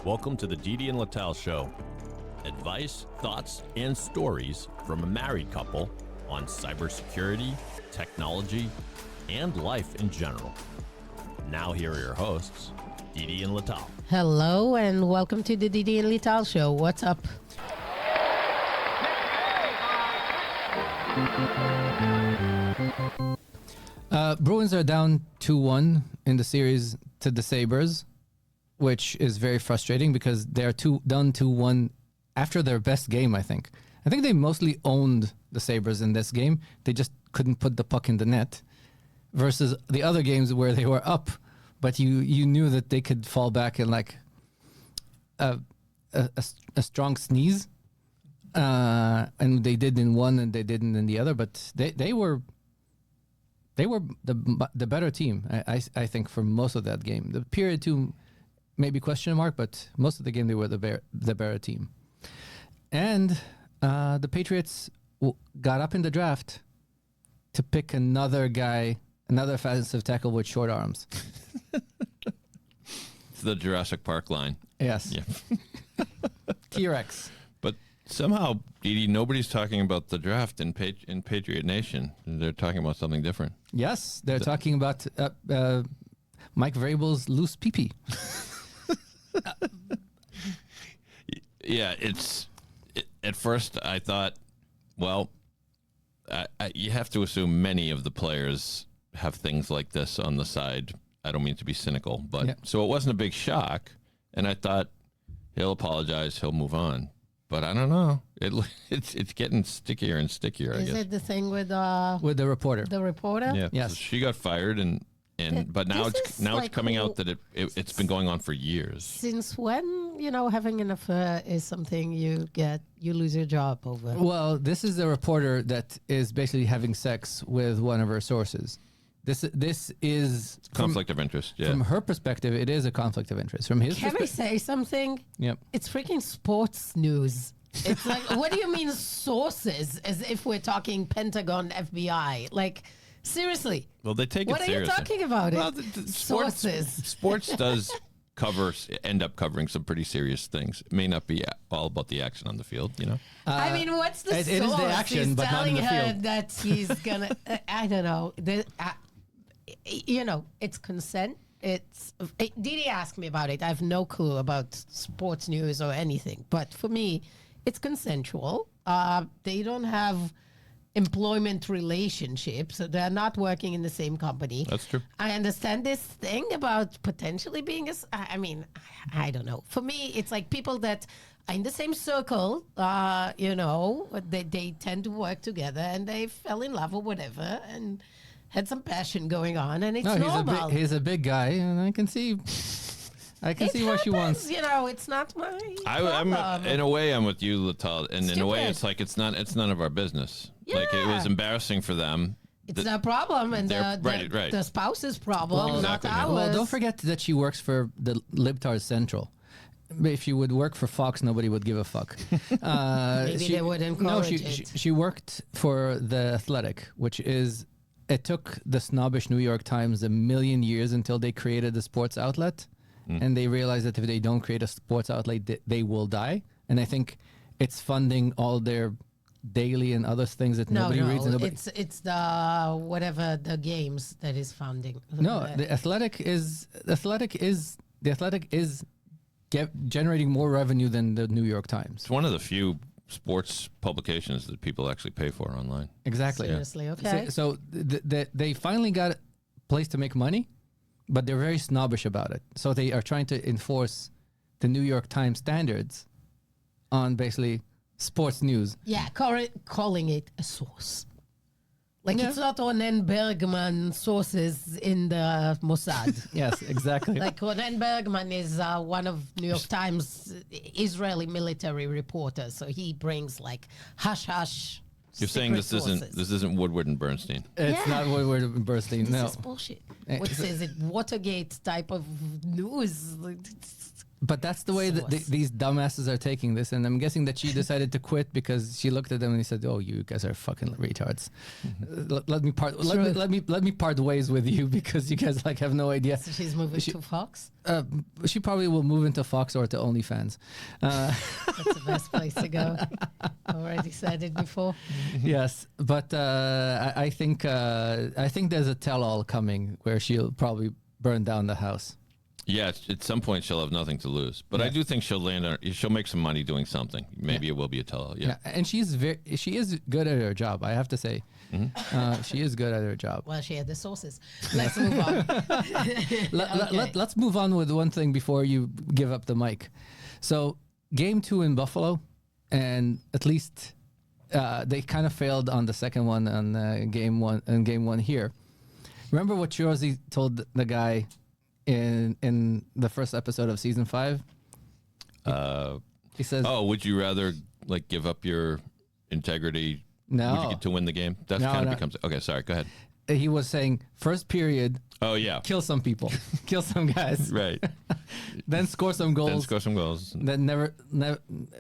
Welcome to the Didi and Lital Show. Advice, thoughts, and stories from a married couple on cybersecurity, technology, and life in general. Now here are your hosts, Didi and Lital. Hello and welcome to the Didi and Lital Show. What's up? Bruins are down 2-1 in the series to the Sabres, which is very frustrating because they're down 2-1 after their best game, I think. I think they mostly owned the Sabres in this game. They just couldn't put the puck in the net versus the other games where they were up, but you knew that they could fall back in like a strong sneeze. And they did in one and they didn't in the other, but they were the better team, I think, for most of that game. The period two, maybe question mark, but most of the game they were the better team. And the Patriots got up in the draft to pick another guy, another offensive tackle with short arms. It's the Jurassic Park line. Yes. Yeah. T-Rex. But somehow, Didi, nobody's talking about the draft in Patriot Nation. They're talking about something different. Yes, they're talking about Mike Vrabel's loose pee-pee. Yeah, at first I thought, well, you have to assume many of the players have things like this on the side. I don't mean to be cynical, but yeah. So it wasn't a big shock, and I thought he'll apologize, he'll move on. But I don't know. It's getting stickier and stickier. Is I guess. it the thing with the reporter? The reporter? Yeah. Yes. So she got fired, but now it's coming out that it's been going on for years. Since when, having an affair is something you lose your job over? Well, this is a reporter that is basically having sex with one of her sources. This is Conflict of interest. Yeah. From her perspective, it is a conflict of interest. From his Can I perspective, say something? Yep. It's freaking sports news. It's like, what do you mean sources? As if we're talking Pentagon, FBI. Like, seriously. Well, they take What it are seriously. you talking about? Well, Sources. Sports does end up covering some pretty serious things. It may not be all about the action on the field, I mean, what's the it source? is the action, he's but not in telling the her field. that he's gonna. I don't know. It's consent. Didi asked me about it. I have no clue about sports news or anything. But for me, it's consensual. They don't have employment relationships. So they're not working in the same company. That's true. I understand this thing about potentially being I don't know. For me, it's like people that are in the same circle, they tend to work together and they fell in love or whatever and had some passion going on, and it's normal. He's a big guy, and I can see what she wants. It's not my problem. I'm in a way I'm with you, Lital, and in a way Stupid. it's like it's none of our business. Yeah. Like it was embarrassing for them. It's their problem, and right. the spouse's problem, Well, not exactly. ours. Well, don't forget that she works for the Libtard Central. If she would work for Fox, nobody would give a fuck. Maybe they would encourage it. She worked for The Athletic, which is... It took the snobbish New York Times 1,000,000 years until they created a sports outlet. And they realized that if they don't create a sports outlet, they will die. And I think it's funding all their daily and other things that nobody reads. And it's the games that is funding. No, The Athletic is generating more revenue than the New York Times. It's one of the few sports publications that people actually pay for online. Exactly. Seriously, okay. So they finally got a place to make money, but they're very snobbish about it. So they are trying to enforce the New York Times standards on basically sports news. Yeah, calling it a source. Like Yeah. it's not Ronen Bergman sources in the Mossad. Yes, exactly. Like Ronen Bergman is one of New York Times Israeli military reporters, so he brings like hush hush. You're saying this isn't Woodward and Bernstein. It's not what we're bursting. This No. is bullshit. What is it? Watergate type of news. But that's the way that these dumbasses are taking this, and I'm guessing that she decided to quit because she looked at them and he said, "Oh, you guys are fucking retards. Let me part ways with you because you guys like have no idea." So she's moving to Fox. She probably will move into Fox or to OnlyFans. That's the best place to go. Already said it before. Yes, but I think there's a tell-all coming where she'll probably burn down the house. Yeah, at some point she'll have nothing to lose, but I do think she'll she'll make some money doing something. Maybe it will be a tell. Yeah, and she is good at her job. I have to say, she is good at her job. Well, she had the sources. Let's move on. Let's move on with one thing before you give up the mic. So, game 2 in Buffalo, and at least they kind of failed on the second one on game one here. Remember what Chirozzi told the guy in the first episode of season 5? He says, "Oh, would you rather like give up your integrity to win the game?" That kind of becomes okay. Sorry, go ahead. He was saying first period. Oh yeah, kill some people, kill some guys, right? Then score some goals. Then never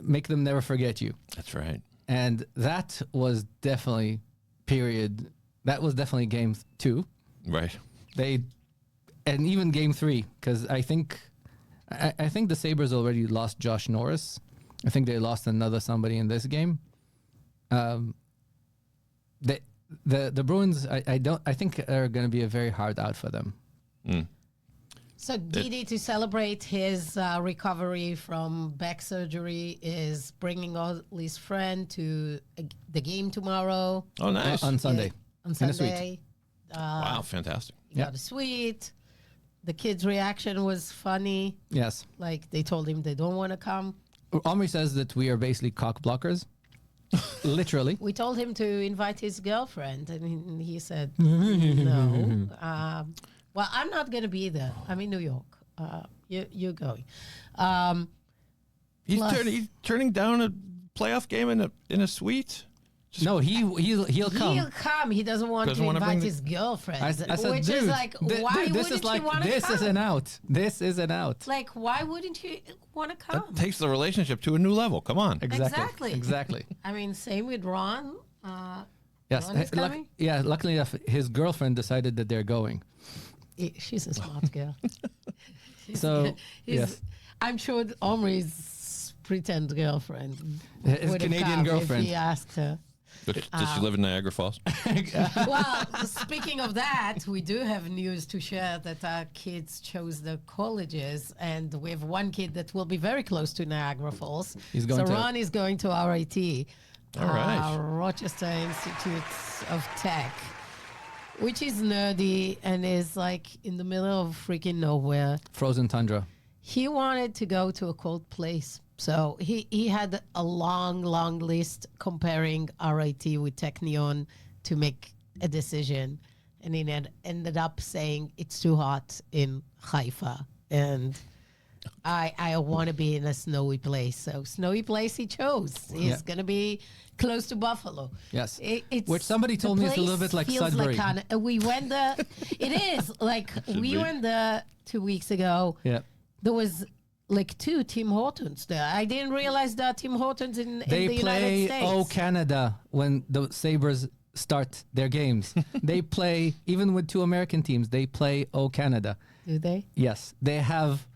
make them never forget you. That's right. And that was definitely That was definitely game 2. Right. And even game 3, because I think the Sabres already lost Josh Norris. I think they lost another somebody in this game. The Bruins, I think are going to be a very hard out for them. So Didi, to celebrate his recovery from back surgery, is bringing all his friend to the game tomorrow. Oh, nice. On Sunday. On Sunday. Wow, fantastic. He got a suite. The kids' reaction was funny. Yes. Like, they told him they don't want to come. Omri says that we are basically cock blockers. Literally. We told him to invite his girlfriend, and he said, no. Well, I'm not going to be there. I'm in New York. You're going. He's turning down a playoff game in a suite? No, he'll come. He'll come. He doesn't want to invite his girlfriend. I said, which dude, is like, why this wouldn't is like, you want to come? This is an out. This is an out. Like, why wouldn't you want to come? That takes the relationship to a new level. Come on. Exactly. I mean, same with Ron. Yes. Ron is coming? Luckily enough, his girlfriend decided that they're going. She's a smart girl. So, yes. I'm sure Omri's pretend girlfriend. His Canadian girlfriend. If he asked her. Does she live in Niagara Falls? Well, speaking of that, we do have news to share that our kids chose the colleges, and we have one kid that will be very close to Niagara Falls. Ron is going to RIT, all right. Rochester Institute of Tech, which is nerdy and is like in the middle of freaking nowhere. Frozen tundra. He wanted to go to a cold place. So he had a long list comparing RIT with Technion to make a decision. And he ended up saying it's too hot in Haifa. And I want to be in a snowy place. So snowy place he chose. He's going to be close to Buffalo. Yes. Which somebody told me is a little bit like Sudbury. We went there. It is. Like, we went there 2 weeks ago. Yeah. There was like 2 Tim Hortons there. I didn't realize there are Tim Hortons in the United States. They play Canada when the Sabres start their games. They play, even with 2 American teams, they play Canada. Do they? Yes. They have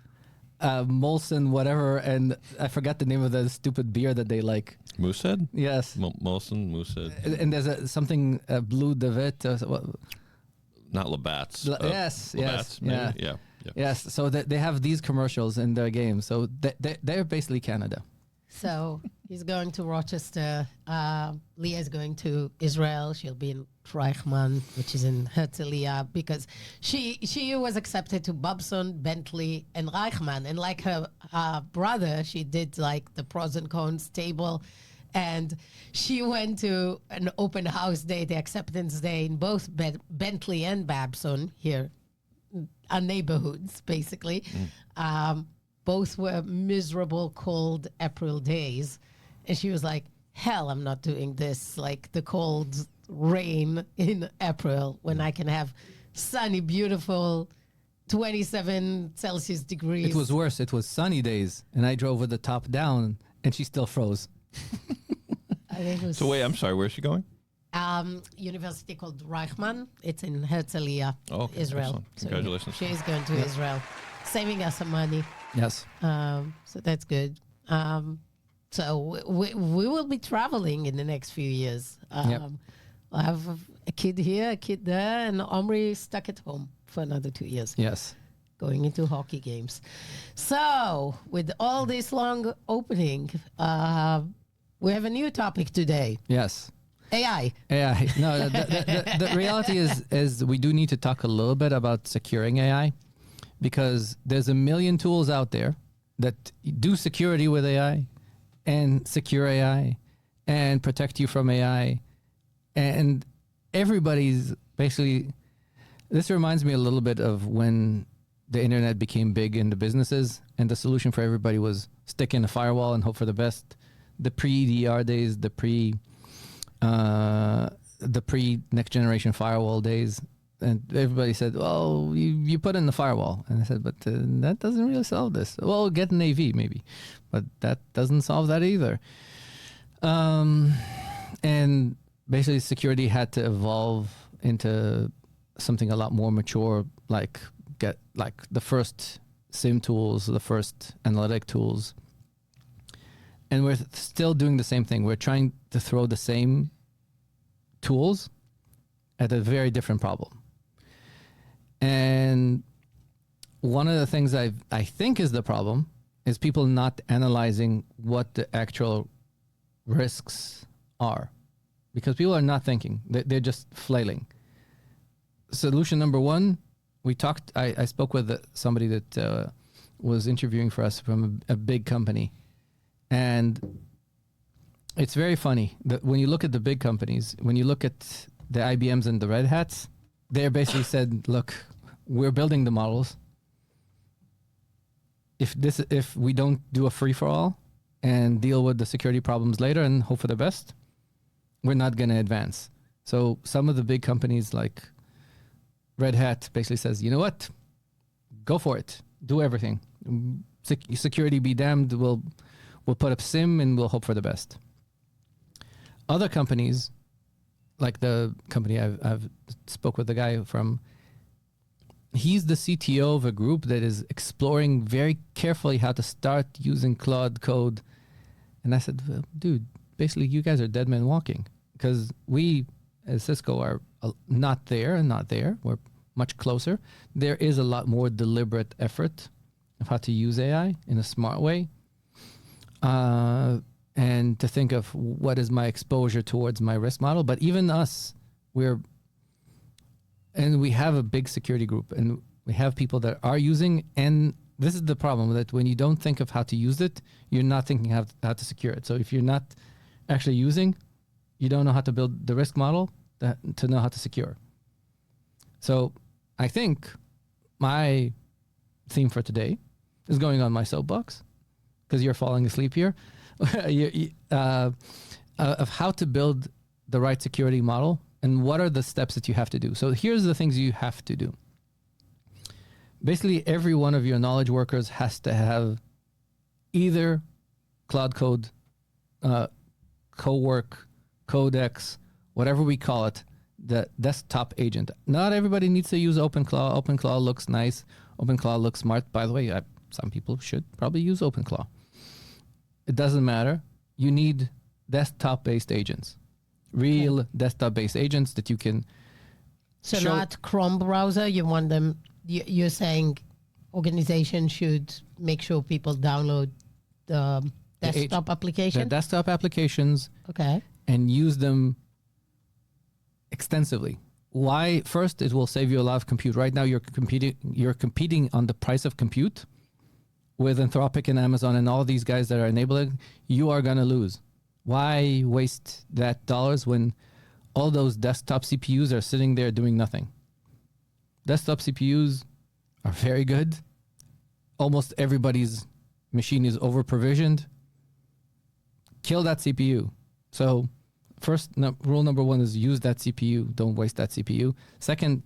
Molson whatever, and I forgot the name of the stupid beer that they like. Moosehead? Yes. Molson, Moosehead. And there's something Blue David. Not Labatt's. Yes. Maybe. Yeah. Yes, so they have these commercials in their game. So they're basically Canada. So he's going to Rochester. Leia is going to Israel. She'll be in Reichman, which is in Herzliya, because she was accepted to Bobson, Bentley, and Reichman. And like her brother, she did like the pros and cons table. And she went to an open house day, the acceptance day, in both Bentley and Babson here. Our neighborhoods, basically. Both were miserable, cold April days. And she was like, hell, I'm not doing this. Like the cold rain in April when I can have sunny, beautiful 27 Celsius degrees. It was worse. It was sunny days, and I drove with the top down, and she still froze. I think it was So wait, I'm sorry. Where's she going? university called Reichman. It's in Herzliya, Oh, okay. Israel. Excellent. Congratulations. So, she's going to Israel, saving us some money. Yes. So that's good. So we will be traveling in the next few years. Yep. We'll have a kid here, a kid there, and Omri stuck at home for another 2 years, Yes. going into hockey games. So with all this long opening, we have a new topic today. Yes. AI. AI. No, the reality is we do need to talk a little bit about securing AI, because there's a million tools out there that do security with AI and secure AI and protect you from AI. And everybody's basically, this reminds me a little bit of when the internet became big in the businesses, and the solution for everybody was stick in a firewall and hope for the best. The pre-EDR days, the pre next generation firewall days, and everybody said, well, you put in the firewall. And I said, but that doesn't really solve this. Well, get an AV maybe, but that doesn't solve that either. And basically security had to evolve into something a lot more mature, like the first SIM tools, the first analytic tools. And we're still doing the same thing. We're trying to throw the same tools at a very different problem. And one of the things I think is the problem is people not analyzing what the actual risks are, because people are not thinking. They're just flailing. Solution number one, I spoke with somebody that was interviewing for us from a big company. And it's very funny that when you look at the big companies, when you look at the IBMs and the Red Hats, they basically said, look, we're building the models. If we don't do a free-for-all and deal with the security problems later and hope for the best, we're not going to advance. So some of the big companies like Red Hat basically says, you know what? Go for it. Do everything. Security be damned. We'll put up SIM and we'll hope for the best. Other companies, like the company I've spoke with the guy from, he's the CTO of a group that is exploring very carefully how to start using Claude Code. And I said, well, dude, basically you guys are dead men walking, because we as Cisco are not there. We're much closer. There is a lot more deliberate effort of how to use AI in a smart way. And to think of what is my exposure towards my risk model. But even us, we have a big security group, and we have people that are using, and this is the problem, that when you don't think of how to use it, you're not thinking how to secure it. So if you're not actually using, you don't know how to build the risk model to know how to secure. So I think my theme for today is going on my soapbox, because you're falling asleep here, of how to build the right security model and what are the steps that you have to do. So here's the things you have to do. Basically, every one of your knowledge workers has to have either Cloud Code, Cowork, Codex, whatever we call it, the desktop agent. Not everybody needs to use OpenClaw. OpenClaw looks nice. OpenClaw looks smart. By the way, some people should probably use OpenClaw. It doesn't matter. You need desktop-based agents, real desktop-based agents that you can. So not Chrome browser. You want them. You're saying organizations should make sure people download the desktop application. The desktop applications. Okay. And use them extensively. Why? First, it will save you a lot of compute. Right now, you're competing on the price of compute with Anthropic and Amazon and all these guys that are enabling. You are going to lose. Why waste that dollars when all those desktop CPUs are sitting there doing nothing? Desktop CPUs are very good. Almost everybody's machine is over provisioned. Kill that CPU. So rule number one is use that CPU. Don't waste that CPU. Second,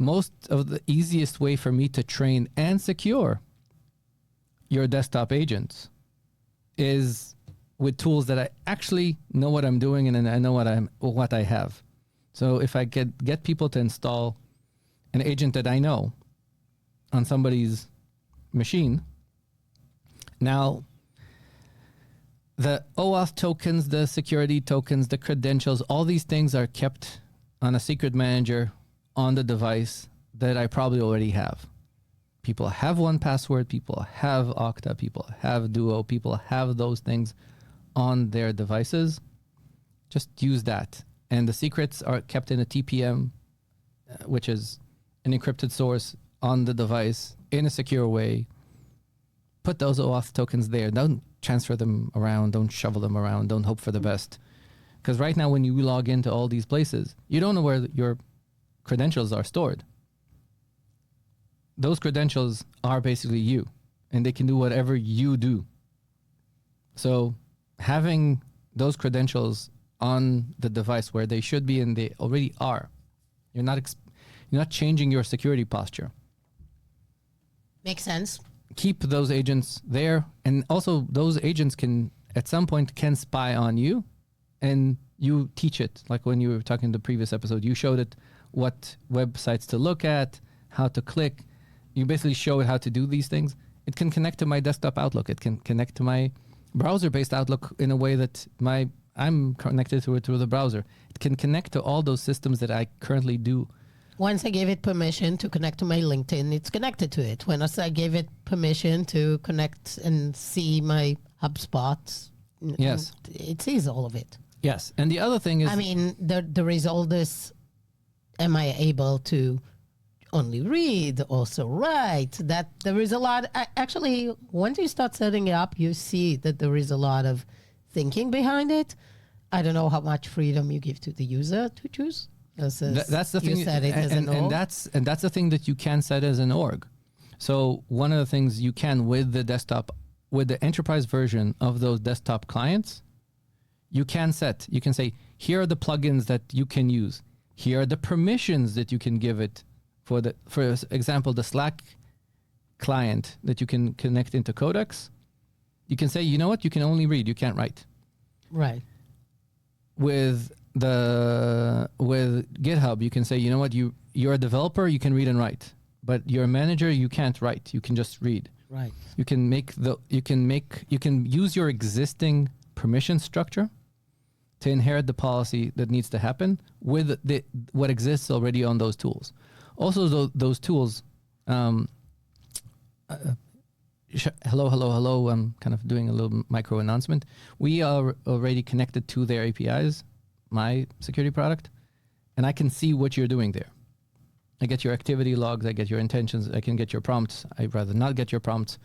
most of the easiest way for me to train and secure your desktop agents is with tools that I actually know what I'm doing and I know what I have. So if I get people to install an agent that I know on somebody's machine, now the OAuth tokens, the security tokens, the credentials, all these things are kept on a secret manager on the device that I probably already have. People have 1Password, people have Okta, people have Duo, people have those things on their devices. Just use that. And the secrets are kept in a TPM, which is an encrypted source on the device in a secure way. Put those OAuth tokens there. Don't transfer them around. Don't shovel them around. Don't hope for the best. Because right now, when you log into all these places, you don't know where your credentials are stored. Those credentials are basically you, and they can do whatever you do. So having those credentials on the device where they should be and they already are, you're not changing your security posture. Makes sense. Keep those agents there, and also those agents can at some point can spy on you, and you teach it. Like when you were talking in the previous episode, you showed it what websites to look at, how to click. You basically show it how to do these things. It can connect to my desktop Outlook. It can connect to my browser-based Outlook in a way that I'm connected to it through the browser. It can connect to all those systems that I currently do. Once I gave it permission to connect to my LinkedIn, it's connected to it. Once I gave it permission to connect and see my HubSpot, Yes, it sees all of it. yes. And the other thing is, I mean, there is all this, am I able to only read, also write? That there is a lot. Actually, once you start setting it up, you see that there is a lot of thinking behind it. I don't know how much freedom you give to the user to choose. that's the thing, You set it as an and org. that's the thing that you can set as an org. So one of the things you can with the desktop, with the enterprise version of those desktop clients, you can say, here are the plugins that you can use. Here are the permissions that you can give it. For example, the Slack client that you can connect into Codex, you can say, you know what, you can only read, you can't write. Right. With GitHub, you can say, you know what, you're a developer, you can read and write, but you're a manager, you can't write, you can just read. Right. You can use your existing permission structure to inherit the policy that needs to happen with what exists already on those tools. Also, those tools, hello. I'm kind of doing a little micro announcement. We are already connected to their APIs, my security product, and I can see what you're doing there. I get your activity logs, I get your intentions, I can get your prompts. I'd rather not get your prompts,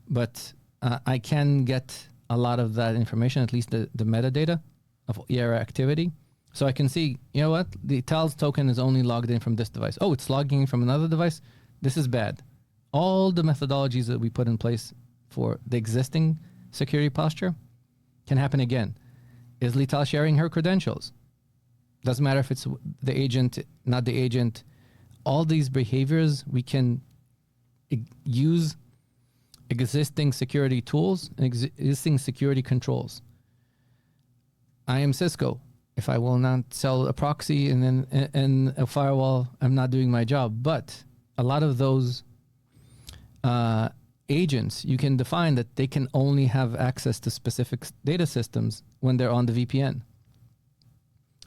but I can get a lot of that information, at least the metadata of your activity. So I can see, you know what, the TALS token is only logged in from this device. Oh, it's logging in from another device. This is bad. All the methodologies that we put in place for the existing security posture can happen again. Is Lital sharing her credentials? Doesn't matter if it's the agent, not the agent. All these behaviors, we can use existing security tools, existing security controls. I am Cisco. If I will not sell a proxy and a firewall, I'm not doing my job. But a lot of those agents, you can define that they can only have access to specific data systems when they're on the VPN.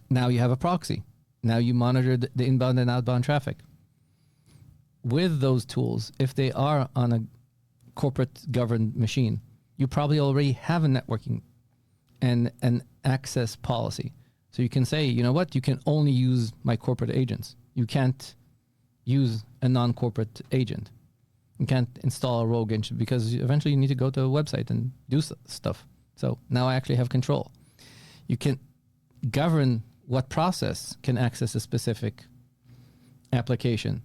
Now you have a proxy. Now you monitor the inbound and outbound traffic. With those tools, if they are on a corporate governed machine, you probably already have a networking and an access policy. So you can say, you know what, you can only use my corporate agents. You can't use a non-corporate agent. You can't install a rogue agent because eventually you need to go to a website and do stuff. So now I actually have control. You can govern what process can access a specific application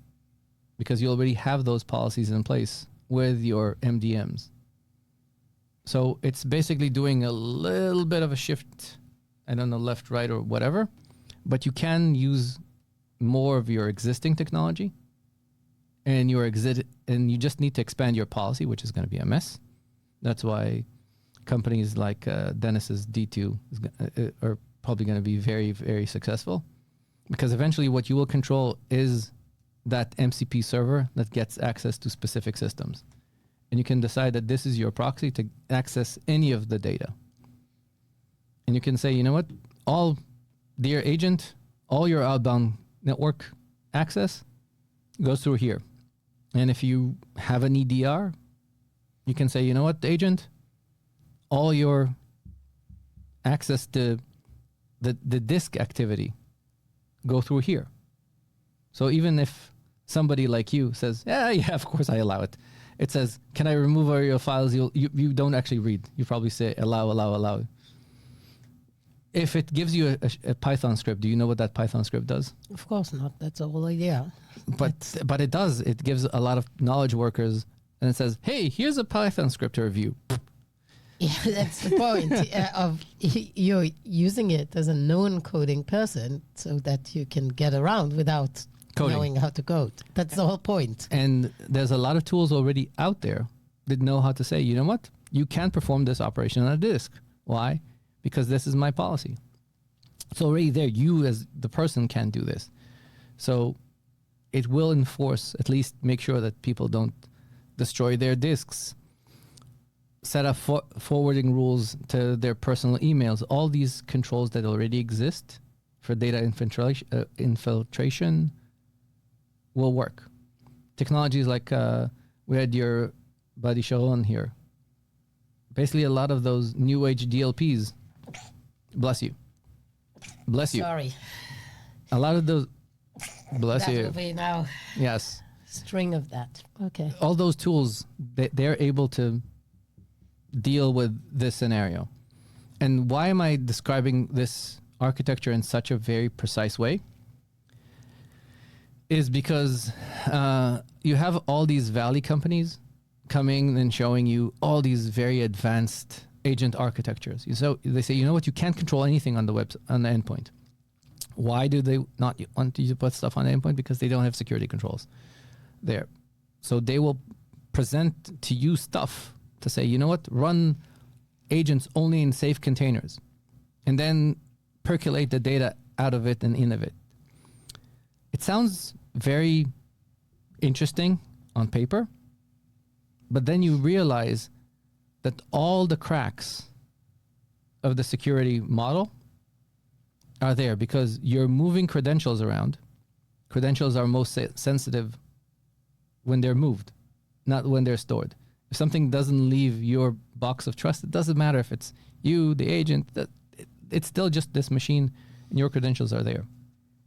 because you already have those policies in place with your MDMs. So it's basically doing a little bit of a shift, I don't know, left, right, or whatever, but you can use more of your existing technology and and you just need to expand your policy, which is going to be a mess. That's why companies like Dennis's D2 are probably going to be very, very successful, because eventually what you will control is that MCP server that gets access to specific systems. And you can decide that this is your proxy to access any of the data. And you can say, you know what, dear agent, all your outbound network access goes through here. And if you have an EDR, you can say, you know what, agent, all your access to the disk activity go through here. So even if somebody like you says, yeah, of course I allow it. It says, can I remove all your files? You don't actually read. You probably say allow. If it gives you a Python script, do you know what that Python script does? Of course not. That's the whole idea. But it does. It gives a lot of knowledge workers, and it says, hey, here's a Python script to review. Yeah, that's the point of you're using it as a non-coding person so that you can get around without knowing how to code. That's the whole point. And there's a lot of tools already out there that know how to say, you know what? You can't perform this operation on a disk. Why? Because this is my policy. It's already there. You as the person can do this. So it will enforce, at least make sure that people don't destroy their disks, set up forwarding rules to their personal emails, all these controls that already exist for data infiltration will work. Technologies like we had your buddy Sharon here. Basically, a lot of those new age DLPs. Bless you. Sorry. A lot of those. Bless you. That will be now. Yes. String of that. Okay. All those tools, they're able to deal with this scenario. And why am I describing this architecture in such a very precise way? Is because you have all these Valley companies coming and showing you all these very advanced agent architectures. So they say, you know what, you can't control anything on the endpoint. Why do they not want you to put stuff on the endpoint? Because they don't have security controls there. So they will present to you stuff to say, you know what, run agents only in safe containers, and then percolate the data out of it and in of it. It sounds very interesting on paper, but then you realize that all the cracks of the security model are there because you're moving credentials around. Credentials are most sensitive when they're moved, not when they're stored. If something doesn't leave your box of trust, it doesn't matter if it's you, the agent, it's still just this machine and your credentials are there.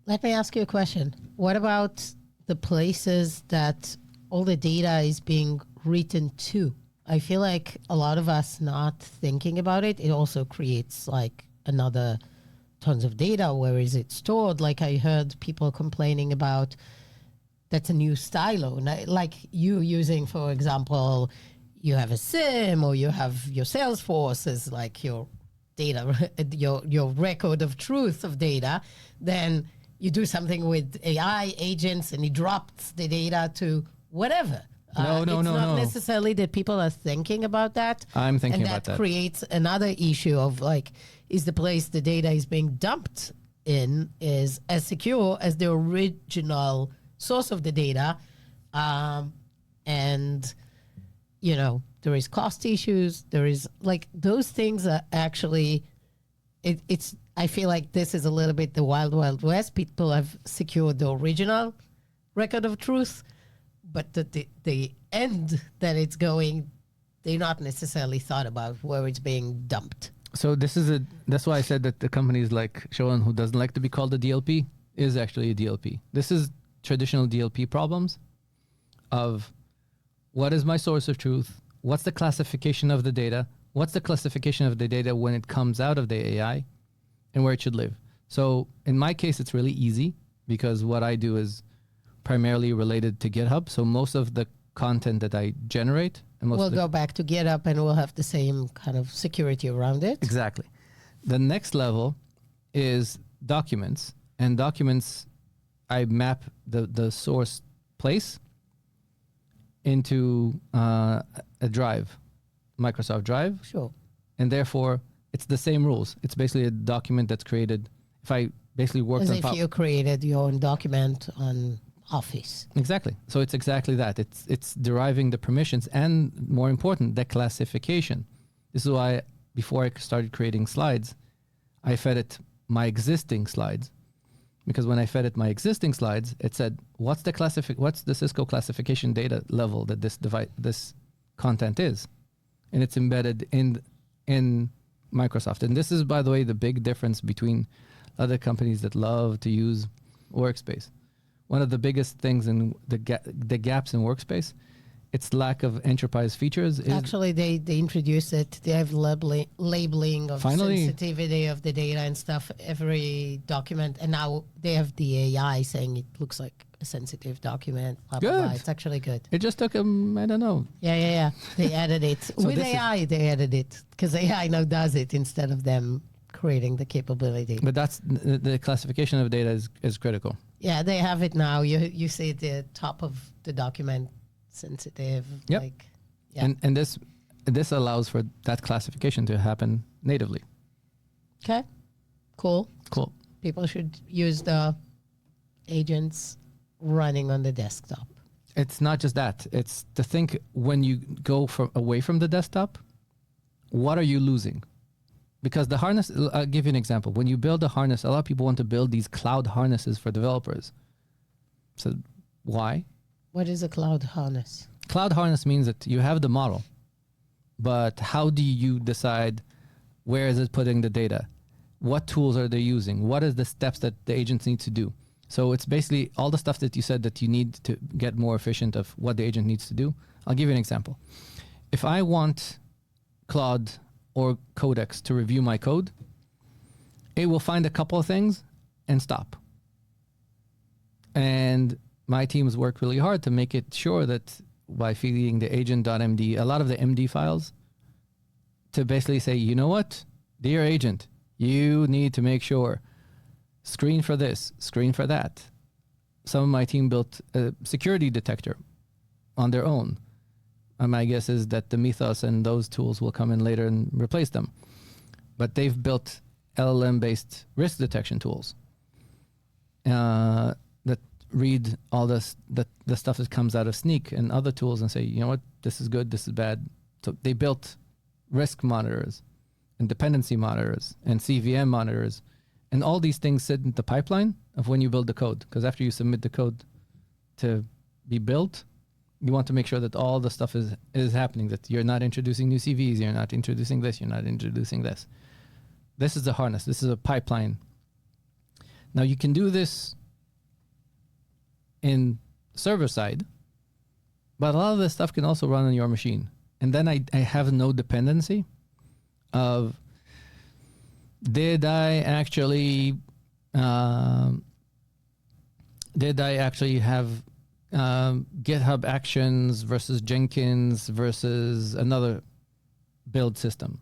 Let me ask you a question. What about the places that all the data is being written to? I feel like a lot of us not thinking about it. It also creates like another tons of data. Where is it stored? Like I heard people complaining about that's a new silo. Like you using, for example, you have a SIM or you have your Salesforce as like your data, your record of truth of data. Then you do something with AI agents and it drops the data to whatever. No. It's not necessarily that people are thinking about that. I'm thinking about And that that. creates another issue of like, is the place the data is being dumped in is as secure as the original source of the data? And, you know, there is cost issues. There is like those things are actually, it's, I feel like this is a little bit the wild, wild west. People have secured the original record of truth, but the end that it's going, they're not necessarily thought about where it's being dumped. So that's why I said that the companies like Showan, who doesn't like to be called a DLP, is actually a DLP. This is traditional DLP problems of what is my source of truth? What's the classification of the data? What's the classification of the data when it comes out of the AI and where it should live? So in my case, it's really easy because what I do is primarily related to GitHub. So most of the content that I generate, and we'll go back to GitHub and we'll have the same kind of security around it. Exactly. The next level is documents, and documents, I map the source place into a drive, Microsoft Drive, Sure. and therefore it's the same rules. It's basically a document that's created. If I basically worked As on if you created your own document on Office. Exactly. So it's exactly that. It's deriving the permissions and, more important, the classification. This is why before I started creating slides, I fed it my existing slides, because when I fed it my existing slides, it said, what's the Cisco classification data level that this content is, and it's embedded in Microsoft. And this is, by the way, the big difference between other companies that love to use Workspace. One of the biggest things in the gaps in Workspace, its lack of enterprise features. Actually, they introduced it. They have labeling of sensitivity of the data and stuff, every document. And now they have the AI saying it looks like a sensitive document. Blah, blah, blah. It's actually good. It just took them, I don't know. Yeah. They added it. So with AI, they added it. Because AI now does it instead of them creating the capability. But that's the classification of data is critical. Yeah, they have it now. You see the top of the document sensitive. Yep. Like, yeah. And this allows for that classification to happen natively. Okay. Cool. People should use the agents running on the desktop. It's not just that. It's to think when you go away from the desktop, what are you losing? Because the harness, I'll give you an example. When you build a harness, a lot of people want to build these cloud harnesses for developers. So why? What is a cloud harness? Cloud harness means that you have the model, but how do you decide where is it putting the data? What tools are they using? What is the steps that the agents need to do? So it's basically all the stuff that you said that you need to get more efficient of what the agent needs to do. I'll give you an example. If I want Claude or Codex to review my code, it will find a couple of things and stop. And my teams work really hard to make it sure that by feeding the agent.md, a lot of the MD files, to basically say, you know what, dear agent, you need to make sure, screen for this, screen for that. Some of my team built a security detector on their own. And my guess is that the Mythos and those tools will come in later and replace them. But they've built LLM-based risk detection tools that read all the stuff that comes out of Sneak and other tools and say, you know what, this is good, this is bad. So they built risk monitors and dependency monitors and CVM monitors. And all these things sit in the pipeline of when you build the code. Because after you submit the code to be built, you want to make sure that all the stuff is happening, that you're not introducing new CVs, you're not introducing this, you're not introducing this. This is the harness. This is a pipeline. Now you can do this in server side, but a lot of this stuff can also run on your machine. And then I have no dependency of, did I actually have GitHub Actions versus Jenkins versus another build system?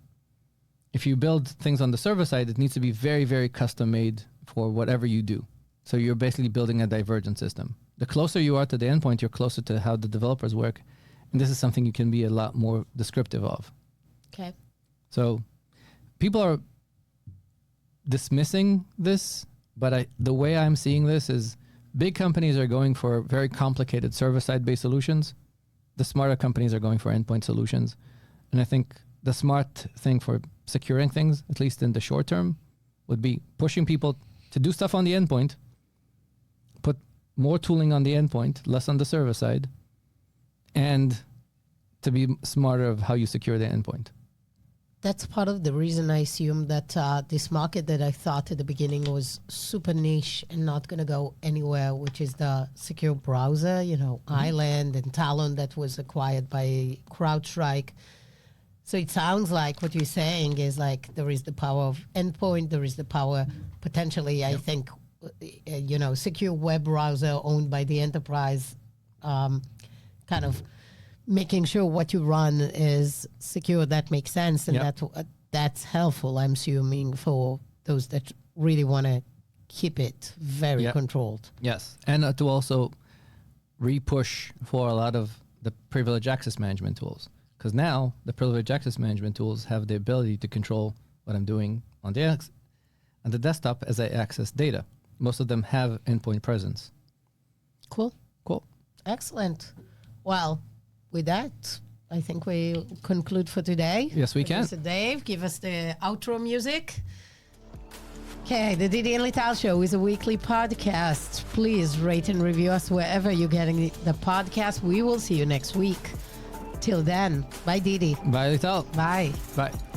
If you build things on the server side, it needs to be very, very custom made for whatever you do. So you're basically building a divergent system. The closer you are to the endpoint, you're closer to how the developers work. And this is something you can be a lot more descriptive of. Okay. So people are dismissing this, but the way I'm seeing this is big companies are going for very complicated server-side based solutions. The smarter companies are going for endpoint solutions. And I think the smart thing for securing things, at least in the short term, would be pushing people to do stuff on the endpoint, put more tooling on the endpoint, less on the server side, and to be smarter of how you secure the endpoint. That's part of the reason I assume that this market that I thought at the beginning was super niche and not going to go anywhere, which is the secure browser, Island and Talon that was acquired by CrowdStrike. So it sounds like what you're saying is like there is the power of endpoint, there is the power potentially, I think, secure web browser owned by the enterprise, kind of making sure what you run is secure. That makes sense, and that's helpful, I'm assuming, for those that really want to keep it very controlled. Yes, and to also re-push for a lot of the privilege access management tools. Because now the privilege access management tools have the ability to control what I'm doing on the desktop as I access data. Most of them have endpoint presence. Cool. Cool. Excellent. Well, with that, I think we conclude for today. Yes, we can. Producer Dave, give us the outro music. Okay, the Didi and Lital Show is a weekly podcast. Please rate and review us wherever you're getting the podcast. We will see you next week. Till then, bye Didi. Bye, Lital. Bye. Bye.